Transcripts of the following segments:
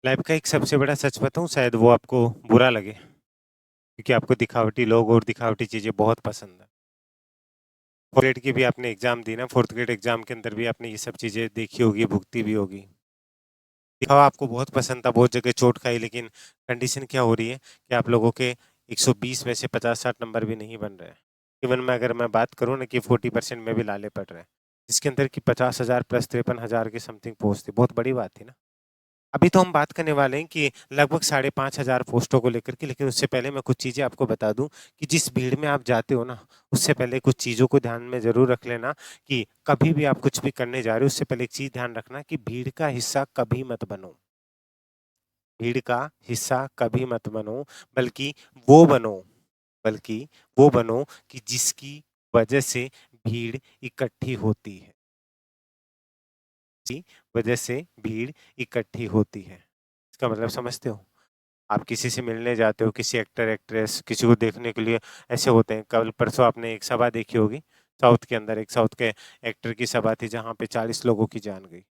Life का एक सबसे बड़ा सच बताऊँ, शायद वो आपको बुरा लगे, क्योंकि आपको दिखावटी लोग और दिखावटी चीज़ें बहुत पसंद है। 4th ग्रेड की भी आपने एग्ज़ाम दी ना, 4th ग्रेड एग्ज़ाम के अंदर भी आपने ये सब चीज़ें देखी होगी, भुगती भी होगी। दिखावा आपको बहुत पसंद था, बहुत जगह चोट खाई, लेकिन कंडीशन क्या हो रही है कि आप लोगों के 120 में से 50-60 नंबर भी नहीं बन रहे हैं। इवन मैं अगर मैं बात करूँ ना कि 40% में भी लाले पड़ रहे हैं, जिसके अंदर कि 50,000 प्लस 53,000 के समथिंग पोस्ट थी, बहुत बड़ी बात थी ना। अभी तो हम बात करने वाले हैं कि लगभग 5,500 पोस्टों को लेकर के, लेकिन उससे पहले मैं कुछ चीज़ें आपको बता दूँ कि जिस भीड़ में आप जाते हो ना, उससे पहले कुछ चीज़ों को ध्यान में ज़रूर रख लेना कि कभी भी आप कुछ भी करने जा रहे हो, उससे पहले एक चीज़ ध्यान रखना कि भीड़ का हिस्सा कभी मत बनो। भीड़ का हिस्सा कभी मत बनो, बल्कि वो बनो बल्कि वो बनो कि जिसकी वजह से भीड़ इकट्ठी होती है। जी, वजह से भीड़ इकट्ठी होती है। इसका मतलब समझते हो? आप किसी से मिलने जाते हो, किसी एक्टर, एक्ट्रेस, किसी को देखने के लिए ऐसे होते हैं। कल परसों आपने एक सभा देखी होगी, साउथ के अंदर एक साउथ के एक्टर की सभा थी जहाँ पे 40 लोगों की जान गई।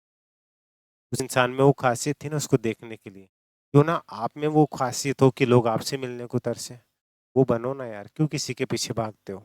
उस इंसान में वो ख़ासियत थी ना उसको देखने के लिए। क्यों ना आप में वो ख़ासियत हो कि लोग आपसे मिलने को तरसे। वो बनो ना यार, क्यों किसी के पीछे भागते हो?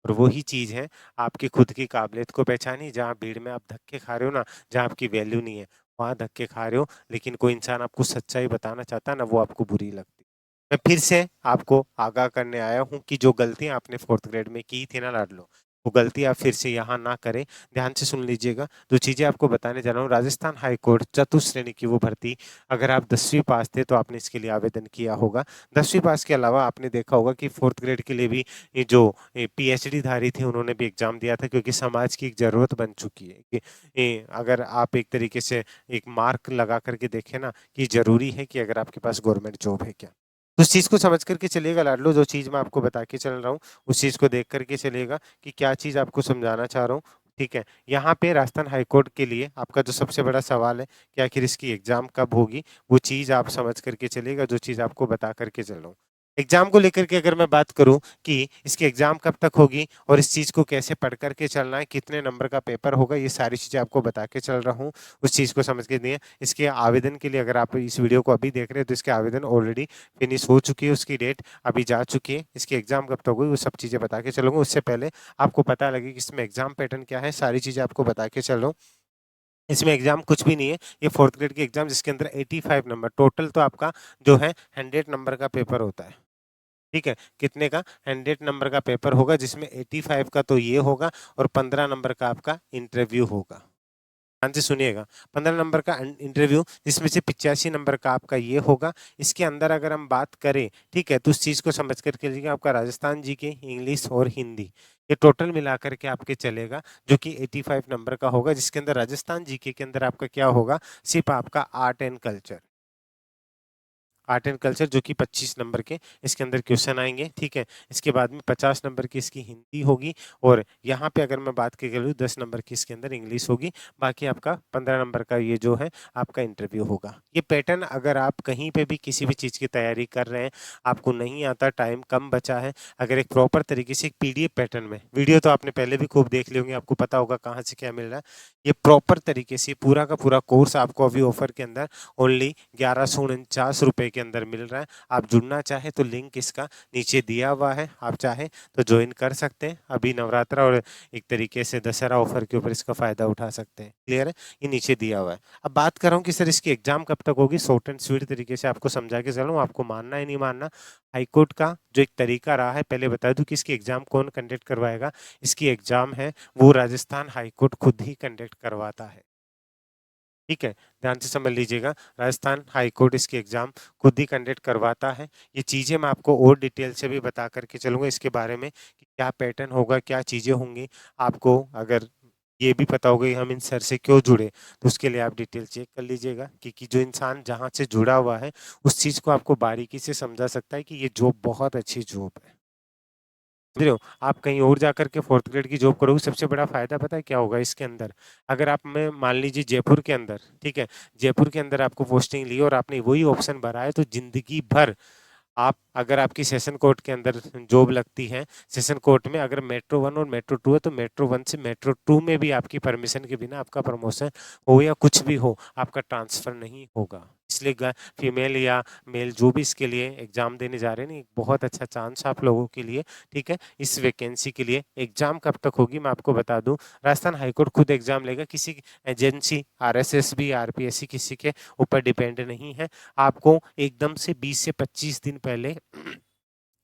और वही चीज़ है, आपकी खुद की काबिलियत को पहचानिए। जहाँ भीड़ में आप धक्के खा रहे हो ना, जहाँ आपकी वैल्यू नहीं है, वहाँ धक्के खा रहे हो, लेकिन कोई इंसान आपको सच्चाई बताना चाहता है ना, वो आपको बुरी लगती। मैं फिर से आपको आगाह करने आया हूँ कि जो गलतियाँ आपने 4th ग्रेड में की थी ना लाडलो, वो गलती आप फिर से यहाँ ना करें। ध्यान से सुन लीजिएगा, जो चीज़ें आपको बताने जा रहा हूँ, राजस्थान हाई कोर्ट चतुश्रेणी की वो भर्ती, अगर आप 10वीं पास थे, तो आपने इसके लिए आवेदन किया होगा। 10वीं पास के अलावा आपने देखा होगा कि 4th ग्रेड के लिए भी ये जो पीएचडी धारी थे, उन्होंने भी एग्ज़ाम दिया था, क्योंकि समाज की एक ज़रूरत बन चुकी है कि अगर आप एक तरीके से एक मार्क लगा कर के देखें ना, कि ज़रूरी है कि अगर आपके पास गवर्नमेंट जॉब है क्या? तो उस चीज़ को समझ कर के चलिएगा लाडलो, जो चीज़ मैं आपको बता के चल रहा हूँ, उस चीज़ को देख कर के चलिएगा कि क्या चीज़ आपको समझाना चाह रहा हूँ, ठीक है? यहाँ पे राजस्थान हाई कोर्ट के लिए आपका जो सबसे बड़ा सवाल है कि आखिर इसकी एग्ज़ाम कब होगी, वो चीज़ आप समझ कर के चलिएगा, जो चीज़ आपको बता कर के चल रहा हूँ। एग्ज़ाम को लेकर के अगर मैं बात करूँ कि इसकी एग्ज़ाम कब तक होगी और इस चीज़ को कैसे पढ़ कर के चलना है, कितने नंबर का पेपर होगा, ये सारी चीज़ें आपको बता के चल रहा हूँ, उस चीज़ को समझ के दिए। इसके आवेदन के लिए अगर आप इस वीडियो को अभी देख रहे हैं, तो इसके आवेदन ऑलरेडी फिनिश हो चुकी है, उसकी डेट अभी जा चुकी है। इसकी एग्ज़ाम कब तक होगी, वो सब चीज़ें बता के चलूँगा। उससे पहले आपको पता लगे कि इसमें एग्ज़ाम पैटर्न क्या है, सारी चीज़ें आपको बता के चल रहा हूँ। इसमें एग्ज़ाम कुछ भी नहीं है, ये 4th ग्रेड की एग्ज़ाम, जिसके अंदर 85 नंबर टोटल, तो आपका जो है 100 नंबर का पेपर होता है। ठीक है? कितने का? 100 नंबर का पेपर होगा, जिसमें 85 का तो ये होगा और 15 नंबर का आपका इंटरव्यू होगा। ध्यान से सुनिएगा, 15 नंबर का इंटरव्यू, जिसमें से 85 नंबर का आपका ये होगा। इसके अंदर अगर हम बात करें, ठीक है, तो उस चीज़ को समझ कर के चलिए, आपका राजस्थान जीके, इंग्लिश और हिंदी, ये टोटल मिला कर के आपके चलेगा, जो कि 85 नंबर का होगा, जिसके अंदर राजस्थान जीके के अंदर आपका क्या होगा, सिर्फ़ आपका art and culture. Art and culture, जो कि 25 नंबर के इसके अंदर क्वेश्चन आएँगे, ठीक है? इसके बाद में 50 नंबर की इसकी हिंदी होगी, और यहाँ पे अगर मैं बात की करूँ, 10 नंबर की इसके अंदर इंग्लिश होगी, बाकी आपका 15 नंबर का ये जो है आपका इंटरव्यू होगा। ये पैटर्न अगर आप कहीं पे भी किसी भी चीज़ की तैयारी कर रहे हैं, आपको नहीं आता, टाइम कम बचा है, अगर एक प्रॉपर तरीके से एक पीडीएफ पैटर्न में, वीडियो तो आपने पहले भी खूब देख ली होंगी, आपको पता होगा कहाँ से क्या मिल रहा है। ये प्रॉपर तरीके से पूरा का पूरा कोर्स आपको अभी ऑफर के अंदर ओनली 1149 रुपए के अंदर मिल रहा है। आप जुड़ना चाहें तो लिंक इसका नीचे दिया हुआ है, आप चाहें तो ज्वाइन कर सकते हैं। अभी नवरात्रा और एक तरीके से दशहरा ऑफर के ऊपर इसका फ़ायदा उठा सकते हैं। क्लियर है? ये नीचे दिया हुआ है। अब बात कर रहा हूँ कि सर इसकी एग्ज़ाम कब तक होगी, शॉर्ट एंड स्वीट तरीके से आपको समझा के चल रहा हूँ, आपको मानना है नहीं मानना। हाईकोर्ट का जो एक तरीका रहा है, पहले बता दूँ कि इसकी एग्ज़ाम कौन कंडक्ट करवाएगा। इसकी एग्ज़ाम है वो राजस्थान हाईकोर्ट खुद ही कंडक्ट करवाता है। ठीक है, ध्यान से समझ लीजिएगा, राजस्थान हाई कोर्ट इसकी एग्ज़ाम खुद ही कंडक्ट करवाता है। ये चीज़ें मैं आपको और डिटेल से भी बता कर के चलूँगा इसके बारे में कि क्या पैटर्न होगा, क्या चीज़ें होंगी। आपको अगर ये भी पता होगा कि हम इन सर से क्यों जुड़े, तो उसके लिए आप डिटेल चेक कर लीजिएगा, क्योंकि जो इंसान जहाँ से जुड़ा हुआ है, उस चीज़ को आपको बारीकी से समझा सकता है कि ये जॉब बहुत अच्छी जॉब है। समझ रहे हो? आप कहीं और जाकर के 4th ग्रेड की जॉब करोगे, सबसे बड़ा फ़ायदा पता है क्या होगा इसके अंदर? अगर आप में मान लीजिए जयपुर के अंदर, ठीक है? जयपुर के अंदर आपको पोस्टिंग ली और आपने वही ऑप्शन भरा है, तो ज़िंदगी भर आप, अगर आपकी सेशन कोर्ट के अंदर जॉब लगती है, सेशन कोर्ट में अगर मेट्रो 1 और मेट्रो 2 है, तो मेट्रो 1 से मेट्रो 2 में भी आपकी परमिशन के बिना आपका प्रमोशन हो या कुछ भी हो, आपका ट्रांसफ़र नहीं होगा। इसलिए फीमेल या मेल जो भी इसके लिए एग्ज़ाम देने जा रहे हैं ना, एक बहुत अच्छा चांस आप लोगों के लिए, ठीक है? इस वैकेंसी के लिए एग्ज़ाम कब तक होगी मैं आपको बता दूँ। राजस्थान हाईकोर्ट खुद एग्ज़ाम लेगा, किसी एजेंसी आरएसएसबी, आरपीएससी किसी के ऊपर डिपेंड नहीं है। आपको एकदम से 20 से 25 दिन पहले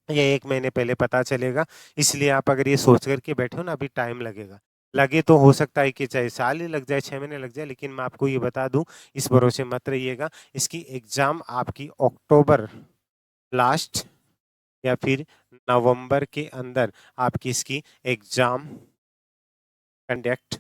या 1 महीने पहले पता चलेगा, इसलिए आप अगर ये सोच कर के बैठे हो ना, अभी टाइम लगेगा। लगे तो हो सकता है कि चाहे साल ही लग जाए, 6 महीने लग जाए, लेकिन मैं आपको ये बता दूँ, इस भरोसे मत रहिएगा। इसकी एग्ज़ाम आपकी अक्टूबर लास्ट या फिर नवंबर के अंदर आपकी इसकी एग्ज़ाम कंडक्ट,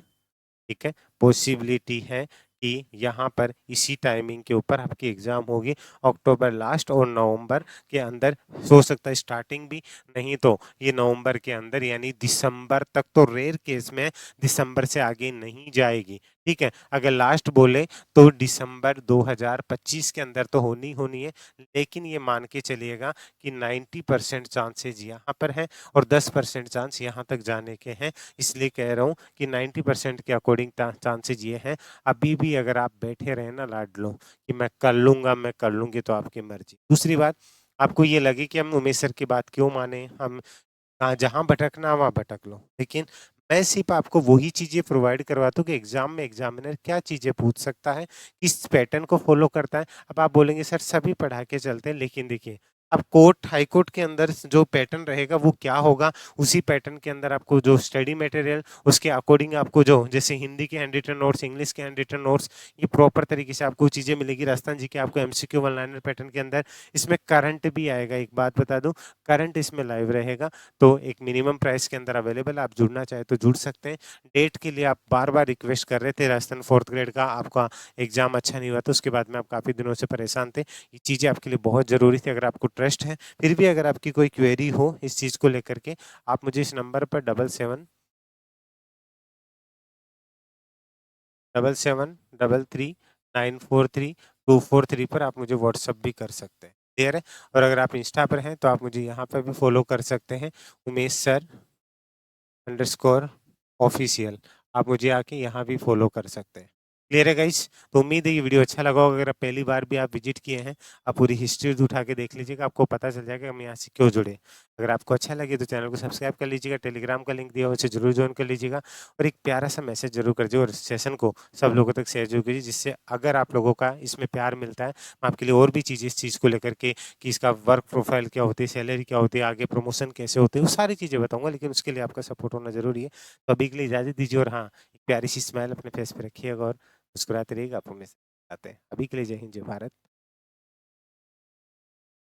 ठीक है? पॉसिबिलिटी है कि यहाँ पर इसी टाइमिंग के ऊपर आपकी एग्ज़ाम होगी अक्टूबर लास्ट और नवंबर के अंदर। हो सकता है स्टार्टिंग भी, नहीं तो ये नवंबर के अंदर यानी दिसंबर तक, तो रेयर केस में दिसंबर से आगे नहीं जाएगी, ठीक है? अगर लास्ट बोले तो दिसंबर 2025 के अंदर तो होनी होनी है, लेकिन ये मान के चलिएगा कि 90% चांसेज यहाँ पर हैं और 10% चांस यहाँ तक जाने के हैं। इसलिए कह रहा हूँ कि 90% के अकॉर्डिंग चांसेज ये हैं। अभी भी अगर आप बैठे रहे ना लाडलो कि मैं कर लूँगा, मैं कर लूँगी, तो आपकी मर्ज़ी। दूसरी बात, आपको ये लगे कि हम उमेश सर की बात क्यों माने, हम जहाँ भटकना वहाँ भटक लो। लेकिन मैं सिर्फ़ आपको वही चीज़ें प्रोवाइड करवाता हूँ कि एग्ज़ाम में एग्ज़ामिनर क्या चीज़ें पूछ सकता है, किस पैटर्न को फ़ॉलो करता है। अब आप बोलेंगे सर सभी पढ़ा के चलते हैं, लेकिन देखिए अब कोर्ट हाई कोर्ट के अंदर जो पैटर्न रहेगा वो क्या होगा, उसी पैटर्न के अंदर आपको जो स्टडी मटेरियल उसके अकॉर्डिंग आपको जो जैसे हिंदी के हैंड रिटन नोट्स, इंग्लिश के हैंड रिटन नोट्स, ये प्रॉपर तरीके से आपको चीज़ें मिलेगी। राजस्थान जी के आपको एमसीक्यू वन लाइनर पैटर्न के अंदर इसमें करंट भी आएगा। एक बात बता दूँ, करंट इसमें लाइव रहेगा, तो एक मिनिमम प्राइस के अंदर अवेलेबल है। आप जुड़ना चाहे तो जुड़ सकते हैं। डेट के लिए आप बार-बार रिक्वेस्ट कर रहे थे, राजस्थान 4th ग्रेड का आपका एग्ज़ाम अच्छा नहीं हुआ था, उसके बाद में आप काफ़ी दिनों से परेशान थे। ये चीज़ें आपके लिए बहुत ज़रूरी थी। अगर आपको ट्रस्ट है, फिर भी अगर आपकी कोई क्वेरी हो इस चीज़ को लेकर के, आप मुझे इस नंबर पर 7733 943 243 पर आप मुझे व्हाट्सएप भी कर सकते हैं। क्लियर है? और अगर आप इंस्टा पर हैं, तो आप मुझे यहाँ पर भी फ़ॉलो कर सकते हैं, उमेश सर अंडरस्कोर ऑफिशियल। आप मुझे आके यहाँ भी फॉलो कर सकते हैं। क्लियर है गाइस? तो उम्मीद है ये वीडियो अच्छा लगा होगा। अगर आप पहली बार भी आप विजिट किए हैं, आप पूरी हिस्ट्री उठा के देख लीजिएगा, आपको पता चल जाएगा हम यहाँ से क्यों जुड़े। अगर आपको अच्छा लगे तो चैनल को सब्सक्राइब कर लीजिएगा, टेलीग्राम का लिंक दिया हुआ है उसे ज़रूर जॉइन कर लीजिएगा और एक प्यारा-सा मैसेज ज़रूर कर दीजिए और सेशन को सब लोगों तक शेयर ज़रूर कीजिए, जिससे अगर आप लोगों का इसमें प्यार मिलता है, मैं आपके लिए और भी चीज़ें इस चीज़ को लेकर के कि इसका वर्क प्रोफाइल क्या होती है, सैलरी क्या होती है, आगे प्रमोशन कैसे होते हैं, वो सारी चीज़ें बताऊँगा, लेकिन उसके लिए आपका सपोर्ट होना ज़रूरी है। तो अभी के लिए इजाज़त दीजिए और हाँ, एक प्यारी सी स्माइल अपने फेस पे रखिएगा और मुस्कुराते रहिएगा, आप हमेशा आते हैं। अभी के लिए जय हिंद, जय भारत।